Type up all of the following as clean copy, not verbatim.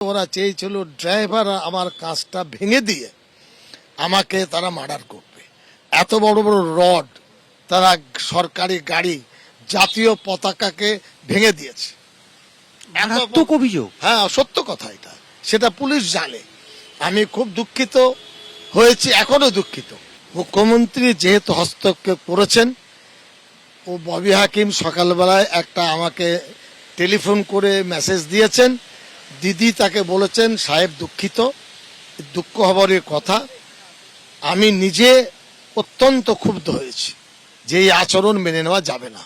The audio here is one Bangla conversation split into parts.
ওরা চেয়েছিল ড্রাইভার আমার কাজটা ভেঙে দিয়ে আমাকে তারা মার্ডার করবে। এত বড় বড় রড, তারা সরকারি গাড়ি, জাতীয় পতাকাকে ভেঙে দিয়েছে। মারাত্মক অভিযোগ। হ্যাঁ, সত্য কথা এটা, সেটা পুলিশ জানে। আমি খুব দুঃখিত হয়েছি, এখনো দুঃখিত। মুখ্যমন্ত্রী যেহেতু হস্তক্ষেপ করেছেন, ও ববি হাকিম সকালবেলায় একটা আমাকে টেলিফোন করে মেসেজ দিয়েছেন। দিদি তাকে বলেছেন, সাহেব দুঃখিত, দুঃখ হবারই কথা। আমি নিজে অত্যন্ত ক্ষুব্ধ হয়েছি যে এই আচরণ মেনে নেওয়া যাবে না,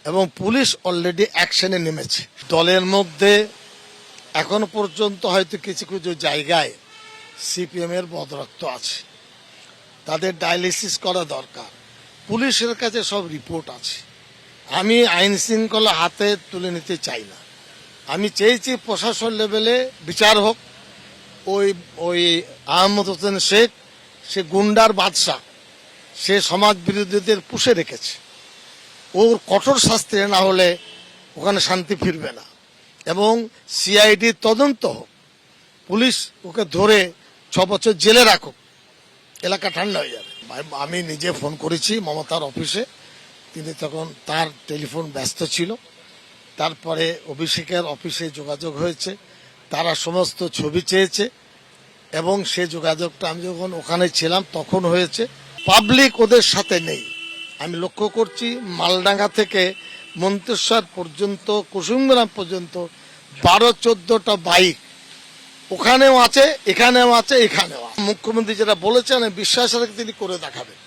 এবং পুলিশ অলরেডি অ্যাকশনে নেমেছে। দলের মধ্যে এখন পর্যন্ত হয়তো কিছু কিছু জায়গায় সিপিএম এর বদরক্ত আছে, তাদের ডায়ালিসিস করা দরকার। পুলিশের কাছে সব রিপোর্ট আছে। আমি আইন শৃঙ্খলা হাতে তুলে নিতে চাই না। আমি চেয়েছি প্রশাসন লেভেলে বিচার হোক। ওই আহমদ হোসেন শেখ, সে গুন্ডার বাদশা, সে সমাজ বিরোধীদের পুষে রেখেছে। ওর কঠোর শাস্তি না হলে ওখানে শান্তি ফিরবে না, এবং সিআইডি তদন্ত হোক, পুলিশ ওকে ধরে 6 বছর জেলে রাখুক, এলাকা ঠান্ডা হয়ে যাবে। আমি নিজে ফোন করেছি মমতার অফিসে, তিনি তখন তার টেলিফোন ব্যস্ত ছিল। তারপরে অভিষেকের অফিসে যোগাযোগ হয়েছে, তারা সমস্ত ছবি চেয়েছে, এবং সে যোগাযোগটা আমি যখন ওখানে ছিলাম তখন হয়েছে। পাবলিক ওদের সাথে নেই। আমি লক্ষ্য করছি মালডাঙ্গা থেকে মন্তেশ্বর পর্যন্ত, কুসুমগ্রাম পর্যন্ত 12-14টা বাইক ওখানেও আছে, এখানেও আছে, এখানেও আছে। মুখ্যমন্ত্রী যেটা বলেছেন, বিশ্বাস রাখে তিনি করে দেখাবেন।